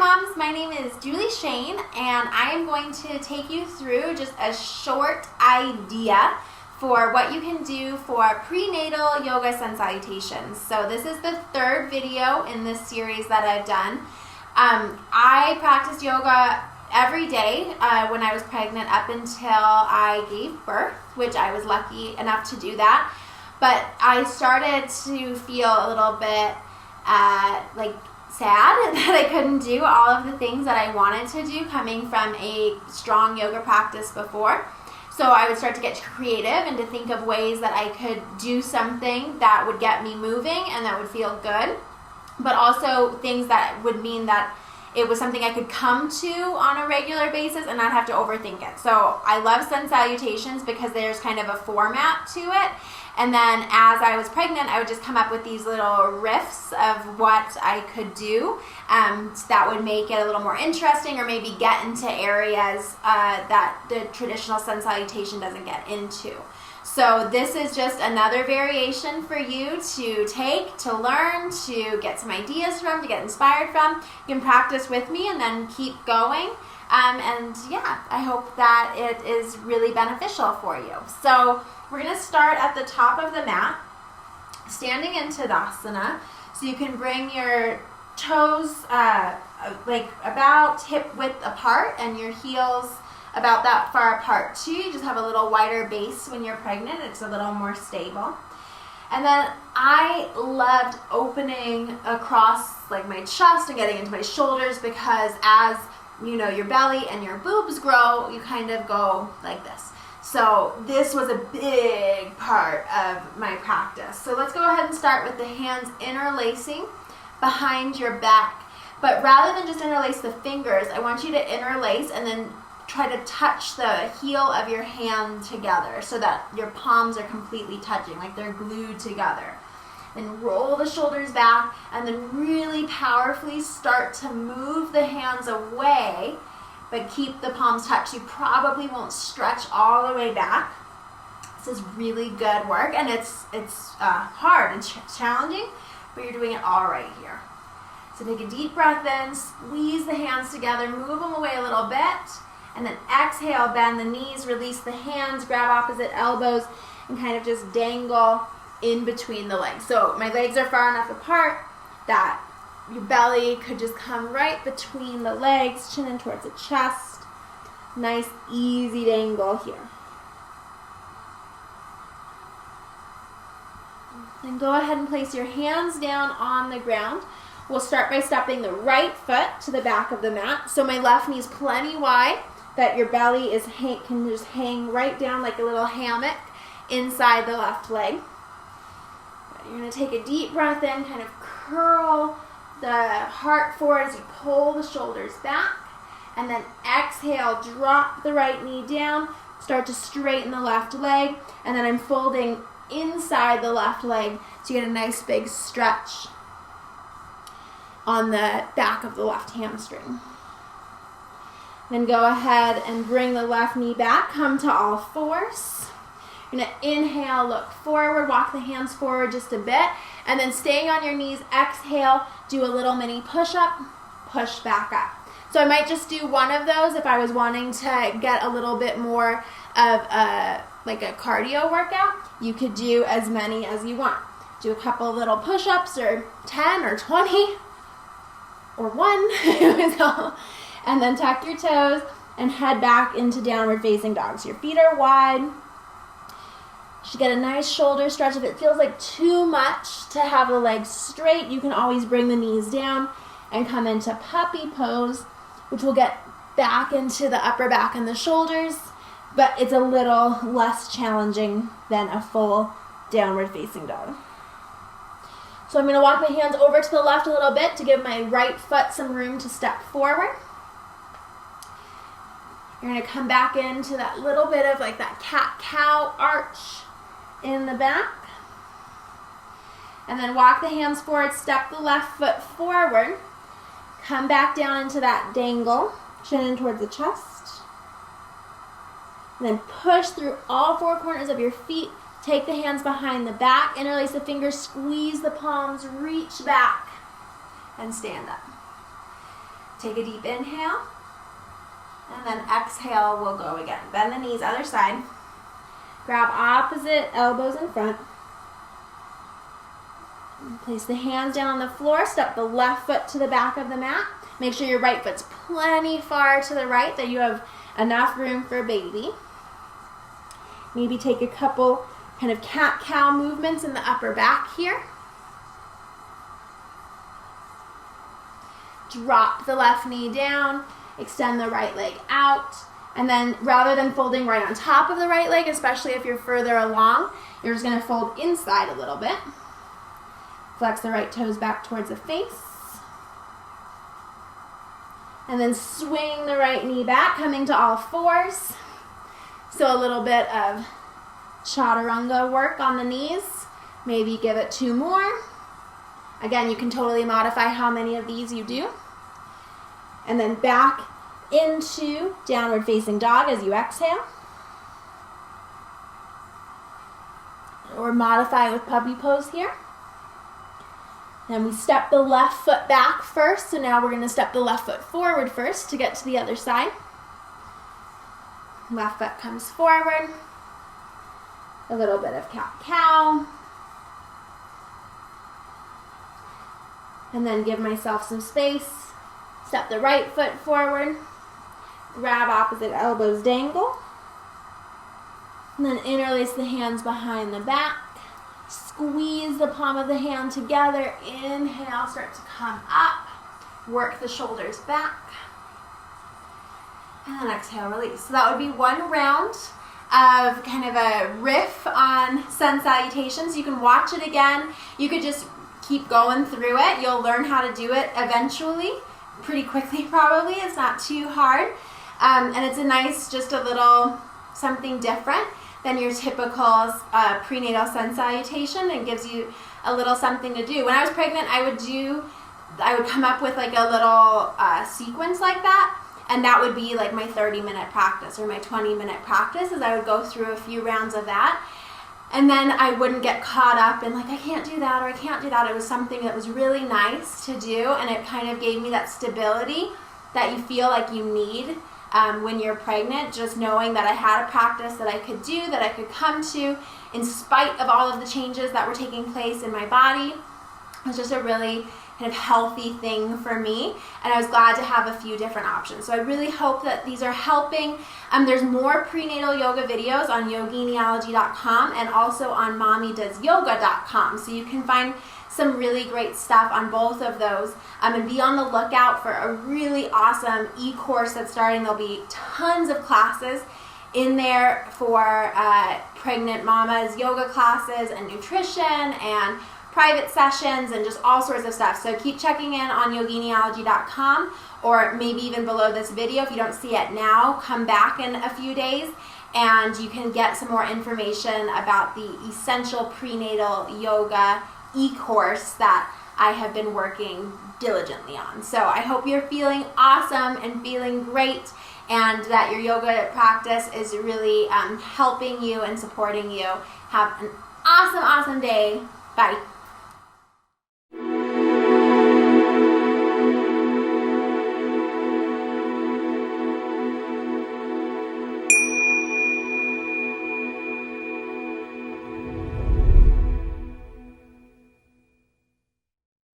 Moms, my name is Julie Shane, and I am going to take you through just a short idea for what you can do for prenatal yoga sun salutations. So this is the third video in this series that I've done. I practiced yoga every day when I was pregnant up until I gave birth, which I was lucky enough to do that. But I started to feel a little bit sad that I couldn't do all of the things that I wanted to do coming from a strong yoga practice before. So I would start to get creative and to think of ways that I could do something that would get me moving and that would feel good, but also things that would mean that it was something I could come to on a regular basis and not have to overthink it. So I love sun salutations because there's kind of a format to it. And then as I was pregnant, I would just come up with these little riffs of what I could do that would make it a little more interesting or maybe get into areas that the traditional sun salutation doesn't get into. So this is just another variation for you to take, to learn, to get some ideas from, to get inspired from. You can practice with me and then keep going. And yeah, I hope that it is really beneficial for you. So we're going to start at the top of the mat, standing in Tadasana. So you can bring your toes like about hip width apart and your heels about that far apart too. You just have a little wider base when you're pregnant. It's a little more stable. And then I loved opening across like my chest and getting into my shoulders because as you know, your belly and your boobs grow, you kind of go like this. So this was a big part of my practice. So let's go ahead and start with the hands interlacing behind your back. But rather than just interlace the fingers, I want you to interlace and then try to touch the heel of your hand together so that your palms are completely touching, like they're glued together. Then roll the shoulders back and then really powerfully start to move the hands away, but keep the palms touched. You probably won't stretch all the way back. This is really good work, and it's hard and challenging, but you're doing it all right here. So take a deep breath in, squeeze the hands together, move them away a little bit, and then exhale, bend the knees, release the hands, grab opposite elbows, and kind of just dangle in between the legs. So my legs are far enough apart that your belly could just come right between the legs, chin in towards the chest. Nice, easy dangle here. Then go ahead and place your hands down on the ground. We'll start by stepping the right foot to the back of the mat. So my left knee is plenty wide that your belly can just hang right down like a little hammock inside the left leg. You're going to take a deep breath in, kind of curl the heart forward as you pull the shoulders back. And then exhale, drop the right knee down, start to straighten the left leg. And then I'm folding inside the left leg to get a nice big stretch on the back of the left hamstring. Then go ahead and bring the left knee back, come to all fours. You're going to inhale, look forward, walk the hands forward just a bit, and then staying on your knees, exhale, do a little mini push-up, push back up. So I might just do one of those if I was wanting to get a little bit more of a cardio workout. You could do as many as you want. Do a couple little push-ups or 10 or 20 or 1. And then tuck your toes and head back into downward facing dog. So your feet are wide. You should get a nice shoulder stretch. If it feels like too much to have the legs straight, you can always bring the knees down and come into puppy pose, which will get back into the upper back and the shoulders, but it's a little less challenging than a full downward facing dog. So I'm going to walk my hands over to the left a little bit to give my right foot some room to step forward. You're going to come back into that little bit of like that cat-cow arch in the back. And then walk the hands forward, step the left foot forward. Come back down into that dangle, chin in towards the chest. And then push through all four corners of your feet. Take the hands behind the back, interlace the fingers, squeeze the palms, reach back, and stand up. Take a deep inhale, and then exhale, we'll go again. Bend the knees, other side. Grab opposite elbows in front. Place the hands down on the floor, step the left foot to the back of the mat. Make sure your right foot's plenty far to the right, that you have enough room for baby. Maybe take a couple kind of cat-cow movements in the upper back here. Drop the left knee down, extend the right leg out, and then rather than folding right on top of the right leg, especially if you're further along, you're just going to fold inside a little bit. Flex the right toes back towards the face. And then swing the right knee back, coming to all fours. So a little bit of chaturanga work on the knees. Maybe give it 2 more. Again, you can totally modify how many of these you do. And then back into downward facing dog as you exhale. Or modify with puppy pose here. Then we step the left foot back first, so now we're going to step the left foot forward first to get to the other side. Left foot comes forward. A little bit of cat-cow. And then give myself some space. Step the right foot forward. Grab opposite elbows, dangle. And then interlace the hands behind the back. Squeeze the palm of the hand together. Inhale, start to come up. Work the shoulders back. And then exhale, release. So that would be 1 round of kind of a riff on sun salutations. You can watch it again. You could just keep going through it. You'll learn how to do it eventually, pretty quickly probably. It's not too hard. And it's a nice, just a little something different than your typical prenatal sun salutation. It gives you a little something to do. When I was pregnant, I would come up with like a little sequence like that, and that would be like my 30-minute practice or my 20-minute practice, as I would go through a few rounds of that. And then I wouldn't get caught up in like, I can't do that or I can't do that. It was something that was really nice to do, and it kind of gave me that stability that you feel like you need when you're pregnant, just knowing that I had a practice that I could do, that I could come to in spite of all of the changes that were taking place in my body. It was just a really kind of healthy thing for me, and I was glad to have a few different options. So I really hope that these are helping. There's more prenatal yoga videos on yoginiology.com and also on mommydoesyoga.com, so you can find some really great stuff on both of those, and be on the lookout for a really awesome e-course that's starting. There'll be tons of classes in there for pregnant mamas, yoga classes and nutrition and private sessions and just all sorts of stuff. So keep checking in on yoginiology.com, or maybe even below this video. If you don't see it now, come back in a few days and you can get some more information about the essential prenatal yoga e-course that I have been working diligently on. So I hope you're feeling awesome and feeling great, and that your yoga practice is really helping you and supporting you. Have an awesome, awesome day. Bye.